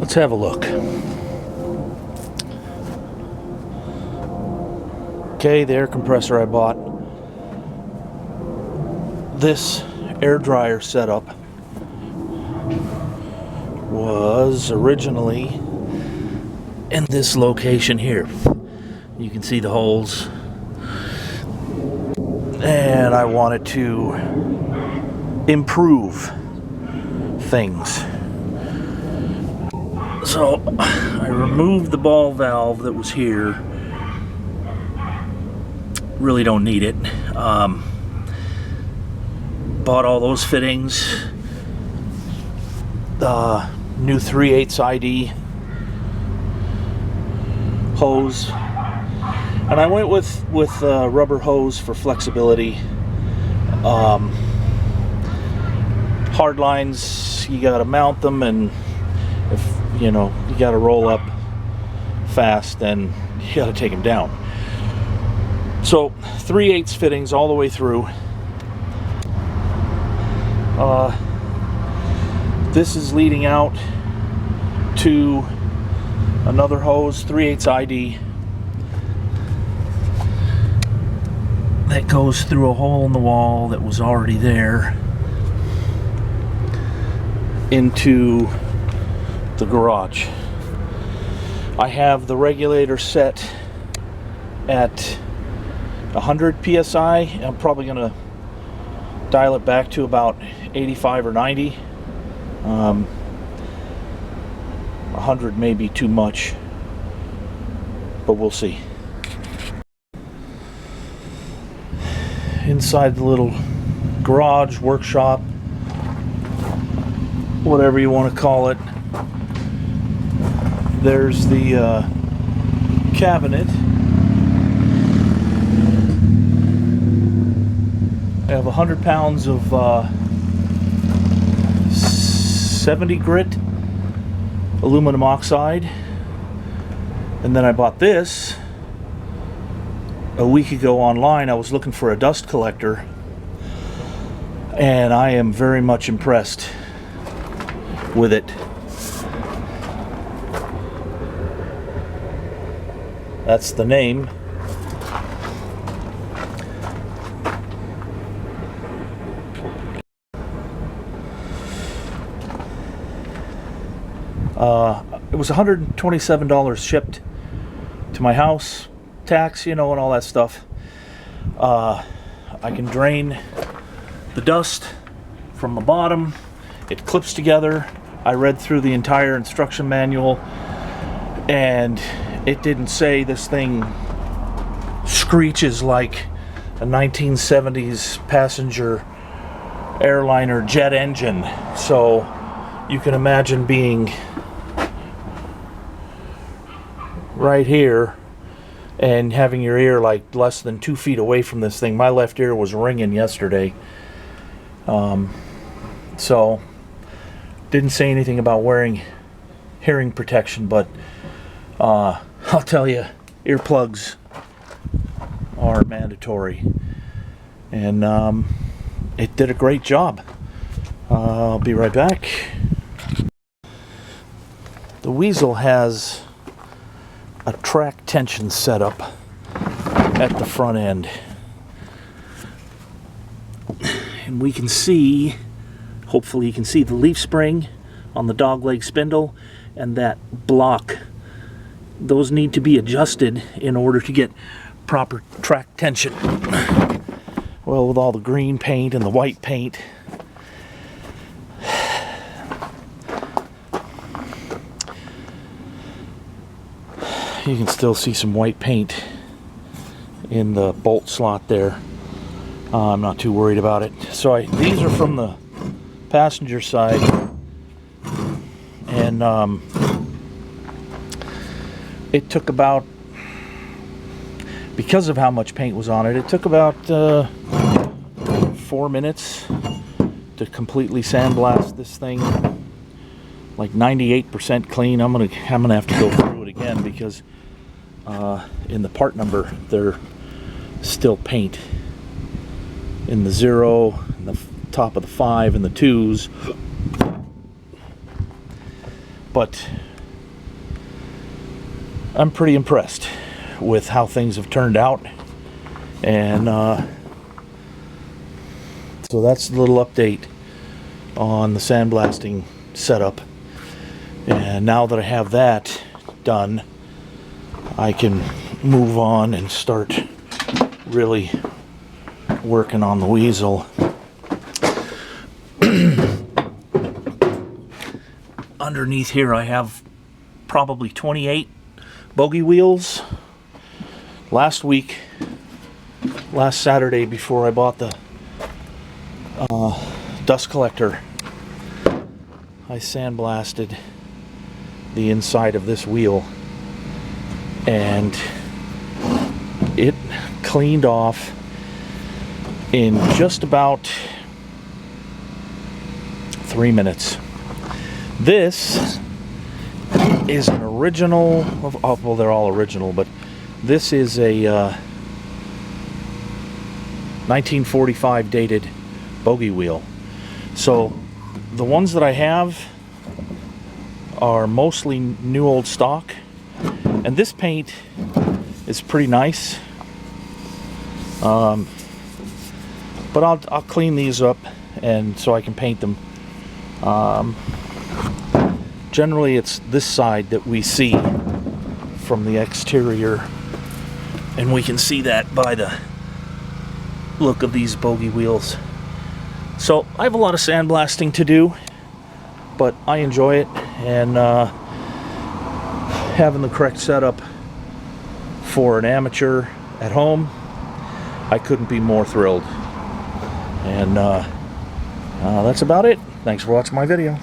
Let's have a look. Okay, the air compressor I bought. This air dryer setup was originally in this location here. You can see the holes. And I wanted to improve things. So I removed the ball valve that was here. Really don't need it. Bought all those fittings. The new 3/8 ID hose, and I went with rubber hose for flexibility. Hard lines, you got to mount them, and if you got to roll up fast, then you got to take them down. So 3/8 fittings all the way through. This is leading out to another hose, 3/8 ID, that goes through a hole in the wall that was already there into the garage. I have the regulator set at 100 psi. I'm probably going to dial it back to about 85 or 90. 100 may be too much, but we'll see. Inside the little garage, workshop, whatever you want to call it, there's the cabinet. I have 100 pounds of 70 grit aluminum oxide, and then I bought this a week ago online. I was looking for a dust collector, and I am very much impressed with it. That's the name. It was $127 shipped to my house, tax, and all that stuff. I can drain the dust from the bottom. It clips together. I read through the entire instruction manual, and it didn't say this thing screeches like a 1970s passenger airliner jet engine. So you can imagine being right here and having your ear like less than 2 feet away from this thing. My left ear was ringing yesterday. So didn't say anything about wearing hearing protection, but I'll tell you, earplugs are mandatory, and it did a great job. I'll be right back. The Weasel has a track tension setup at the front end, and we can see, hopefully you can see, the leaf spring on the dogleg spindle and that block. Those need to be adjusted in order to get proper track tension. Well, with all the green paint and the white paint, you can still see some white paint in the bolt slot there. I'm not too worried about it. So these are from the passenger side, and it took about, because of how much paint was on it, it took about 4 minutes to completely sandblast this thing. Like 98% clean. I'm gonna have to go through it again because in the part number there's still paint in the 0, in the top of the 5, and the 2s. But I'm pretty impressed with how things have turned out. And so that's a little update on the sandblasting setup. And now that I have that done, I can move on and start really working on the weasel. Underneath here I have probably 28 bogey wheels. Last Saturday, before I bought the dust collector, I sandblasted the inside of this wheel, and it cleaned off in just about 3 minutes. This is an original, well, they're all original, but this is a 1945 dated bogey wheel. So the ones that I have are mostly new old stock, and this paint is pretty nice. But I'll clean these up, and so I can paint them. Generally it's this side that we see from the exterior, and we can see that by the look of these bogey wheels. So I have a lot of sandblasting to do, but I enjoy it, and having the correct setup for an amateur at home, I couldn't be more thrilled. And that's about it. Thanks for watching my video.